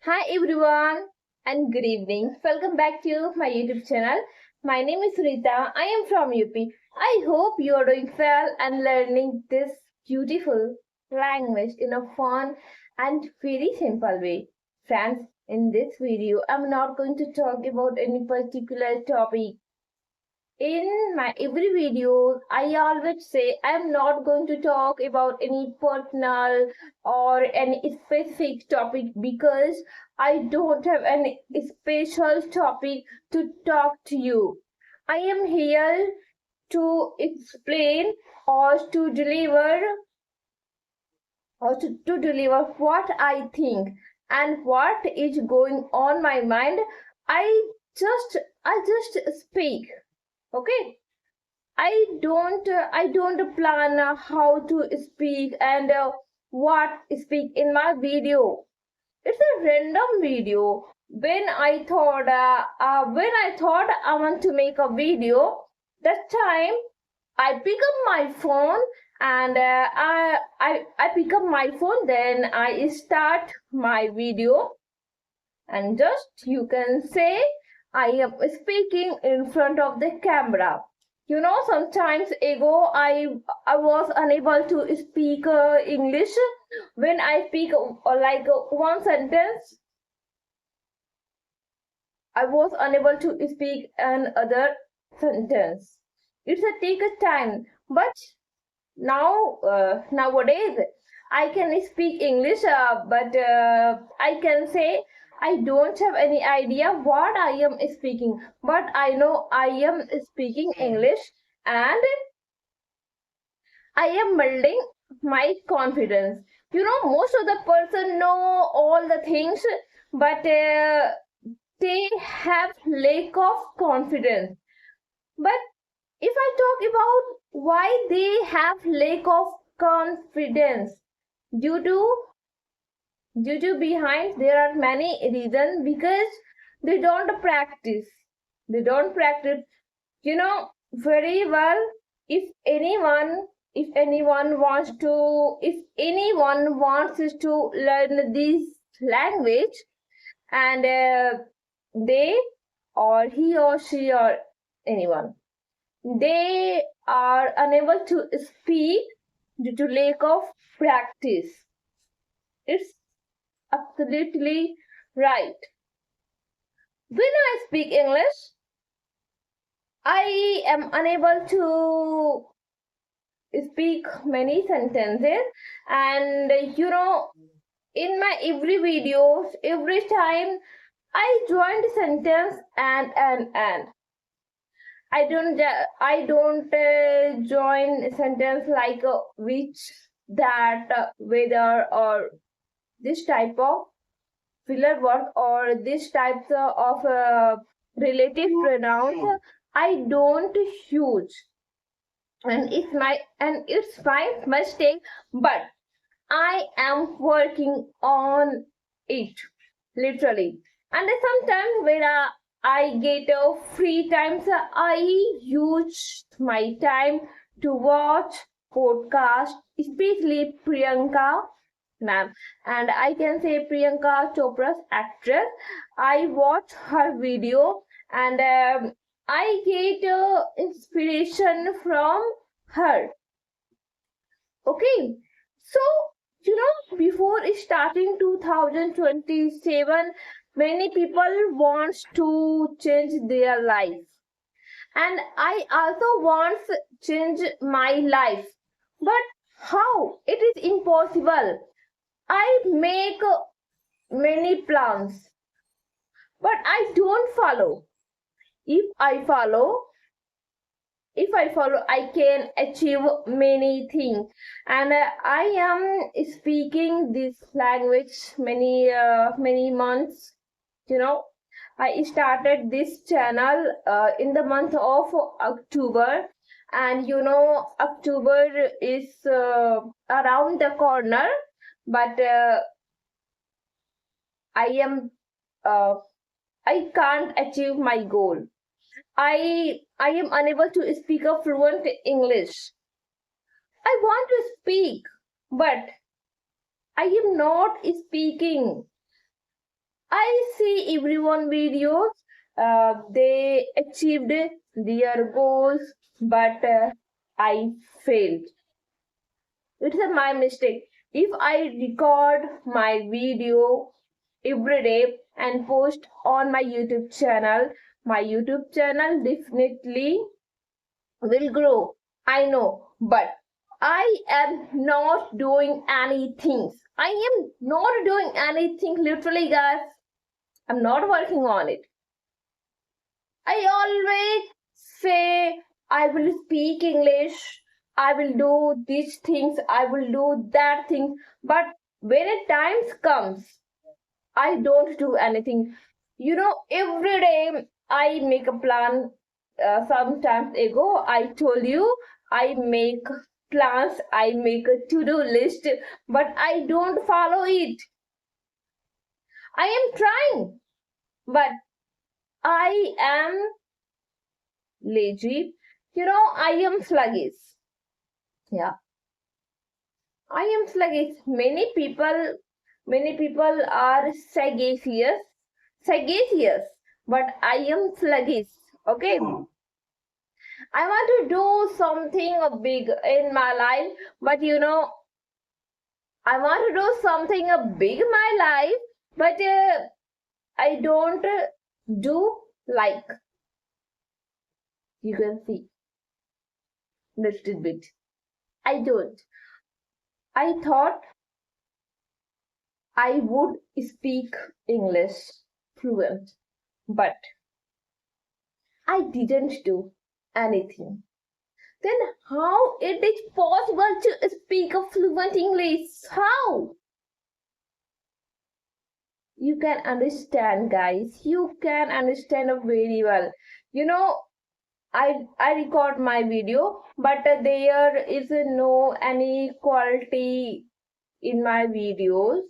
Hi everyone and good evening. Welcome back to my YouTube channel. My name is Sunita. I am from UP. I hope you are doing well and learning this beautiful language in a fun and very simple way. Friends, in this video, I'm not going to talk about any particular topic. In my every video, I always say I'm not going to talk about any personal or any specific topic because I don't have any special topic to talk to you. I am here to explain or to deliver to deliver what I think and what is going on my mind. I I just speak. Okay, I don't plan how to speak and what speak in my video. It's a random video. When I thought I want to make a video, that time I pick up my phone and I pick up my phone. Then I start my video and just you can say I am speaking in front of the camera. Sometimes ago I was unable to speak English. When I speak one sentence, I was unable to speak another sentence. It's a take a time, but nowadays I can speak English, but I can say I don't have any idea what I am speaking, but I know I am speaking English and I am building my confidence. Most of the person know all the things, but they have lack of confidence. But if I talk about why they have lack of confidence, due to behind there are many reasons because they don't practice. They don't practice. Very well. If anyone wants to learn this language, and they or he or she or anyone, they are unable to speak due to lack of practice. It's absolutely right. When I speak English, I am unable to speak many sentences, and in my every videos, every time I join the sentence and I don't join a sentence like which, that, whether, or this type of filler word or this types of relative pronouns. I don't use, and it's my mistake, but I am working on it, literally. And sometimes when I get free times, I use my time to watch podcast, especially Priyanka ma'am. And I can say Priyanka Chopra's actress. I watch her video and I get inspiration from her. Okay, so before starting 2027, many people wants to change their life, and I also wants change my life. But how? It is impossible. I make many plans, but I don't follow. If I follow, I can achieve many things. And I am speaking this language many months. I started this channel in the month of October, and October is around the corner, but I am uh, I can't achieve my goal. I am unable to speak a fluent English. I want to speak, but I am not speaking. I see everyone videos. They achieved their goals, but I failed. It's my mistake. If I record my video every day and post on my YouTube channel, my YouTube channel definitely will grow. I know, but I am not doing anything. I am not doing anything literally, guys. I'm not working on it. I always say I will speak English, I will do these things, I will do that thing, but when it times comes, I don't do anything. Every day I make a plan. Sometimes ago, I told you I make plans, I make a to-do list, but I don't follow it. I am trying, but I am lazy. I am sluggish. Yeah, I am sluggish. Many people are sagacious, but I am sluggish. Okay, I want to do something big in my life, but I want to do something big in my life, but I don't do like you can see little bit. I don't. I thought I would speak English fluent, but I didn't do anything. Then how it is possible to speak a fluent English? How? You can understand, guys. You can understand very well. You know, I record my video, but there is no any quality in my videos.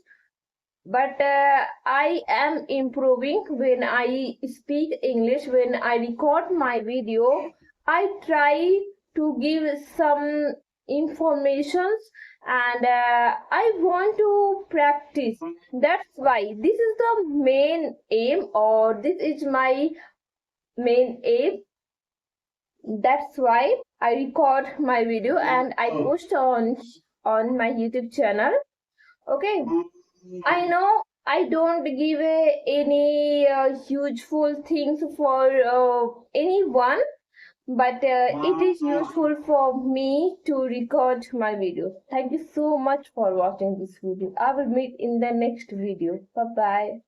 But I am improving when I speak English. When I record my video, I try to give some informations, and I want to practice. That's why this is the main aim, or this is my main aim. That's why I record my video and I post on my YouTube channel. Okay, I know I don't give any useful things for anyone, but it is useful for me to record my video. Thank you so much for watching this video. I will meet in the next video. Bye bye.